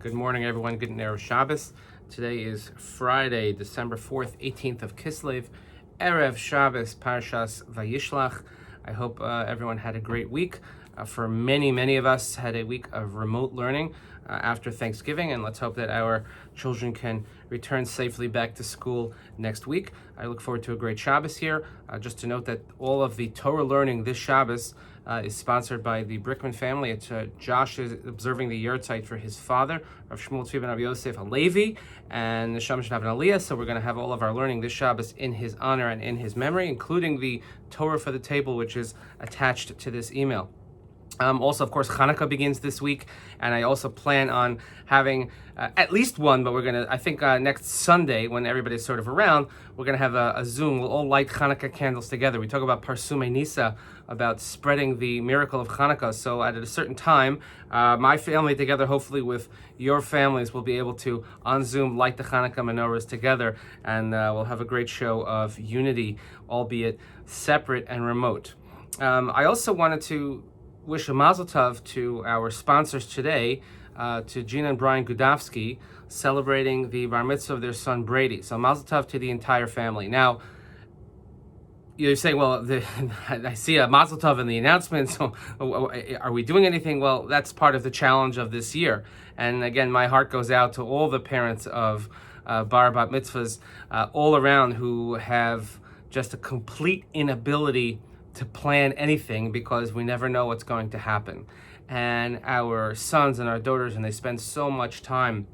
Good morning, everyone. Good Erev Shabbos. Today is Friday, December 4th, 18th of Kislev, Erev Shabbos, Parshas Vayishlach. I hope everyone had a great week. For many of us had a week of remote learning after Thanksgiving, and let's hope that our children can return safely back to school next week. I look forward to a great Shabbos here. Just to note that all of the Torah learning this Shabbos is sponsored by the Brickman family. It's Josh is observing the yahrzeit for his father, Rav Shmuel Tzvi ben Rav Yosef Halevi, and the Neshama should have an aliyah. So we're going to have all of our learning this Shabbos in his honor and in his memory, including the Torah for the table, which is attached to this email. Also, of course, Hanukkah begins this week, and I also plan on having at least one, but we're going to, I think next Sunday, when everybody's sort of around, we're going to have a Zoom. We'll all light Hanukkah candles together. We talk about Parsumei Nisa, about spreading the miracle of Hanukkah. So at a certain time, my family together, hopefully with your families, will be able to, on Zoom, light the Hanukkah menorahs together, and we'll have a great show of unity, albeit separate and remote. I also wanted to wish a Mazal Tov to our sponsors today, to Gina and Brian Gudofsky, celebrating the bar mitzvah of their son Brady. So Mazal Tov to the entire family. Now, you're saying, well, I see a Mazal Tov in the announcement, so are we doing anything? Well, that's part of the challenge of this year. And again, my heart goes out to all the parents of bar bat mitzvahs all around who have just a complete inability to plan anything because we never know what's going to happen. And our sons and our daughters, and they spend so much time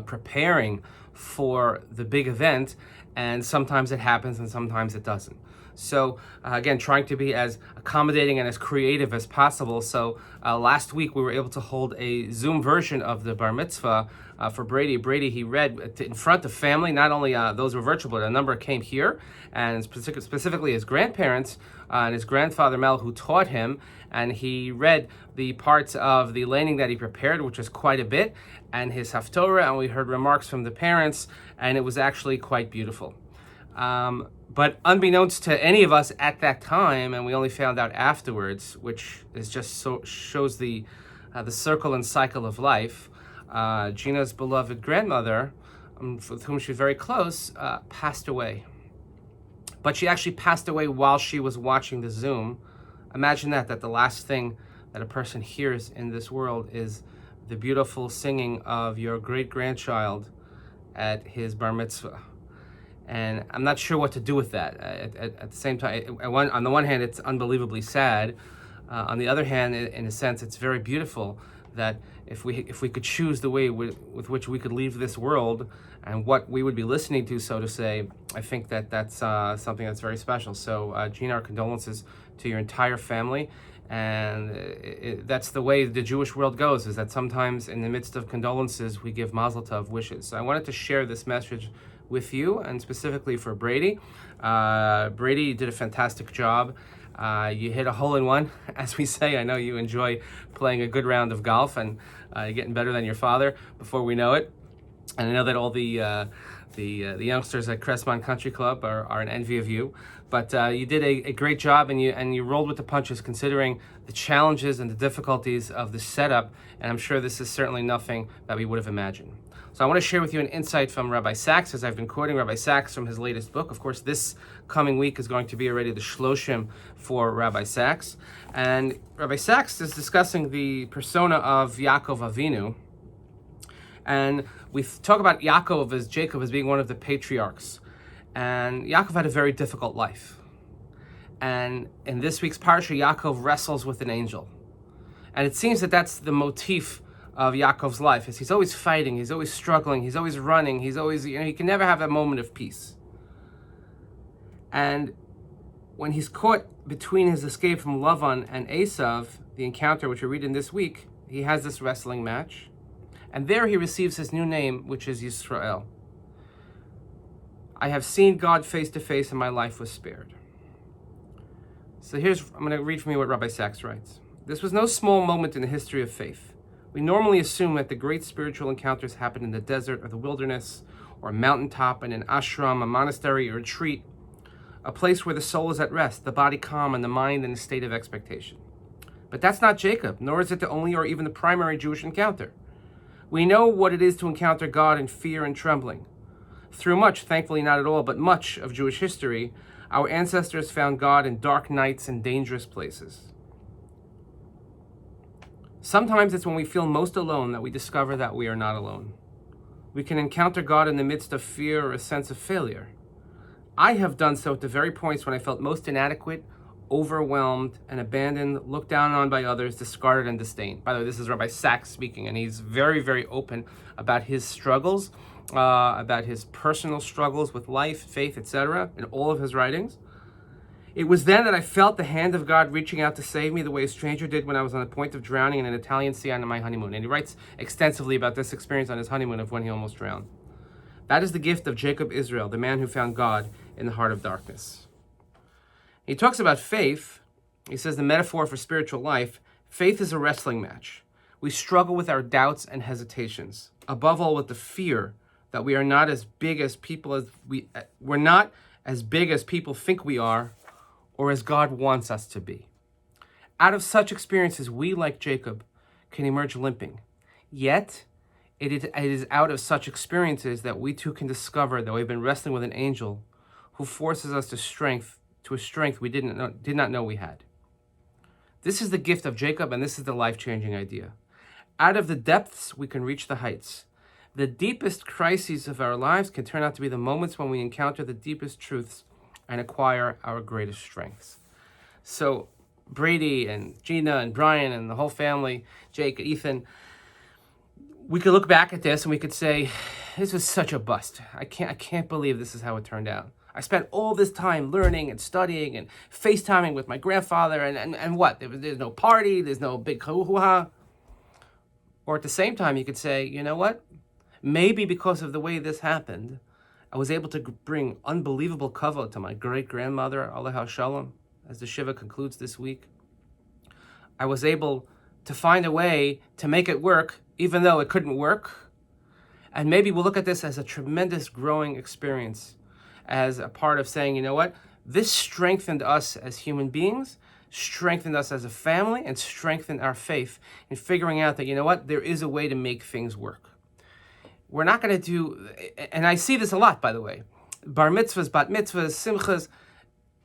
preparing for the big event, and sometimes it happens and sometimes it doesn't. So again, trying to be as accommodating and as creative as possible. So last week we were able to hold a Zoom version of the bar mitzvah for Brady. Brady, he read in front of family, not only those who were virtual, but a number came here, and specifically his grandparents and his grandfather Mel, who taught him, and he read the parts of the laning that he prepared, which was quite a bit, and his haftorah, and we heard remarks from the parents, and it was actually quite beautiful. But unbeknownst to any of us at that time, and we only found out afterwards, which is just shows the circle and cycle of life, Gina's beloved grandmother, with whom she was very close, passed away. But she actually passed away while she was watching the Zoom. Imagine that the last thing that a person hears in this world is the beautiful singing of your great-grandchild at his bar mitzvah. And I'm not sure what to do with that. At the same time, on the one hand, it's unbelievably sad. On the other hand, in a sense, it's very beautiful that if we could choose the way with which we could leave this world and what we would be listening to, so to say, I think that's something that's very special. So, Gina, our condolences to your entire family. And that's the way the Jewish world goes, is that sometimes in the midst of condolences, we give Mazal Tov wishes. So I wanted to share this message with you, and specifically for Brady. Brady, you did a fantastic job. You hit a hole-in-one, as we say. I know you enjoy playing a good round of golf, and you're getting better than your father before we know it. And I know that all the youngsters at Crestmont Country Club are in envy of you. But you did a great job, and you rolled with the punches, considering the challenges and the difficulties of the setup. And I'm sure this is certainly nothing that we would have imagined. So I want to share with you an insight from Rabbi Sachs, as I've been quoting Rabbi Sachs from his latest book. Of course, this coming week is going to be already the Shloshim for Rabbi Sachs. And Rabbi Sachs is discussing the persona of Yaakov Avinu. And we talk about Jacob as being one of the patriarchs. And Yaakov had a very difficult life. And in this week's parsha, Yaakov wrestles with an angel. And it seems that that's the motif of Yaakov's life, is he's always fighting, he's always struggling, he's always running, he's always, he can never have a moment of peace. And when he's caught between his escape from Lavan and Esav, the encounter which we read in this week, he has this wrestling match. And there he receives his new name, which is Yisrael. I have seen God face to face and my life was spared. So I'm going to read from you what Rabbi Sachs writes. This was no small moment in the history of faith. We normally assume that the great spiritual encounters happen in the desert or the wilderness, or a mountaintop, in an ashram, a monastery, or retreat, a place where the soul is at rest, the body calm, and the mind in a state of expectation. But that's not Jacob, nor is it the only or even the primary Jewish encounter. We know what it is to encounter God in fear and trembling. Through much, thankfully not at all, but much of Jewish history, our ancestors found God in dark nights and dangerous places. Sometimes it's when we feel most alone that we discover that we are not alone. We can encounter God in the midst of fear or a sense of failure. I have done so at the very points when I felt most inadequate, overwhelmed, and abandoned, looked down on by others, discarded and disdained. By the way, this is Rabbi Sachs speaking, and he's very, very open about his struggles, about his personal struggles with life, faith, etc., in all of his writings. It was then that I felt the hand of God reaching out to save me the way a stranger did when I was on the point of drowning in an Italian sea on my honeymoon. And he writes extensively about this experience on his honeymoon of when he almost drowned. That is the gift of Jacob Israel, the man who found God in the heart of darkness. He talks about faith. He says the metaphor for spiritual life, faith is a wrestling match. We struggle with our doubts and hesitations, above all with the fear that we are not as big as people we're not as big as people think we are, or as God wants us to be. Out of such experiences, we, like Jacob, can emerge limping. Yet, it is out of such experiences that we too can discover that we've been wrestling with an angel who forces us to a strength we did not know we had. This is the gift of Jacob, and this is the life-changing idea. Out of the depths, we can reach the heights. The deepest crises of our lives can turn out to be the moments when we encounter the deepest truths and acquire our greatest strengths. So Brady and Gina and Brian and the whole family, Jake, Ethan, we could look back at this and we could say, this was such a bust. I can't believe this is how it turned out. I spent all this time learning and studying and FaceTiming with my grandfather and what? There's no party, there's no big hoo-ha. Or at the same time, you could say, you know what? Maybe because of the way this happened, I was able to bring unbelievable kavod to my great-grandmother, Aleha Shalom, as the Shiva concludes this week. I was able to find a way to make it work, even though it couldn't work. And maybe we'll look at this as a tremendous growing experience, as a part of saying, you know what? This strengthened us as human beings, strengthened us as a family, and strengthened our faith in figuring out that, you know what? There is a way to make things work. We're not going to do, and I see this a lot, by the way, bar mitzvahs, bat mitzvahs, simchas.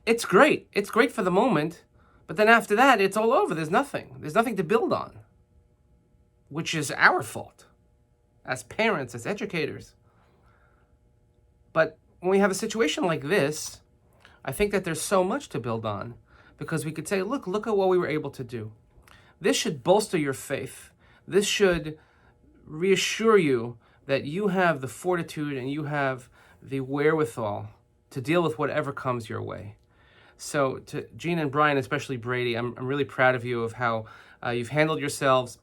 It's great. It's great for the moment, but then after that, it's all over. There's nothing. There's nothing to build on, which is our fault as parents, as educators. But when we have a situation like this, I think that there's so much to build on, because we could say, look at what we were able to do. This should bolster your faith. This should reassure you that you have the fortitude and you have the wherewithal to deal with whatever comes your way. So to Gene and Brian, especially Brady, I'm really proud of you of how you've handled yourselves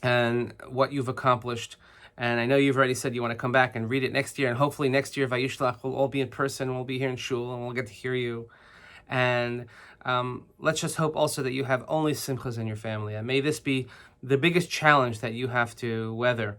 and what you've accomplished. And I know you've already said you want to come back and read it next year. And hopefully next year, Vayishlach, we'll all be in person. We'll be here in shul and we'll get to hear you. And let's just hope also that you have only simchas in your family. And may this be the biggest challenge that you have to weather,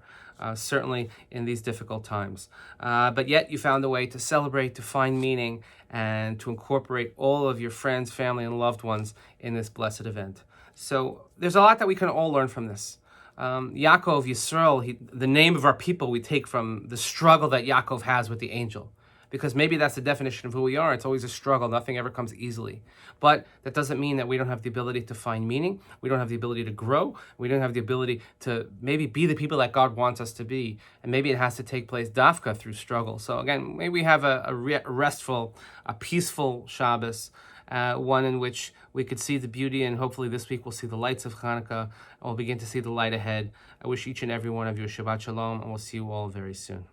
certainly in these difficult times. But yet you found a way to celebrate, to find meaning, and to incorporate all of your friends, family, and loved ones in this blessed event. So there's a lot that we can all learn from this. Yaakov, Yisrael, the name of our people we take from the struggle that Yaakov has with the angel. Because maybe that's the definition of who we are. It's always a struggle. Nothing ever comes easily. But that doesn't mean that we don't have the ability to find meaning. We don't have the ability to grow. We don't have the ability to maybe be the people that God wants us to be. And maybe it has to take place dafka through struggle. So again, maybe we have a restful, a peaceful Shabbos, one in which we could see the beauty, and hopefully this week we'll see the lights of Hanukkah, and we'll begin to see the light ahead. I wish each and every one of you a Shabbat Shalom, and we'll see you all very soon.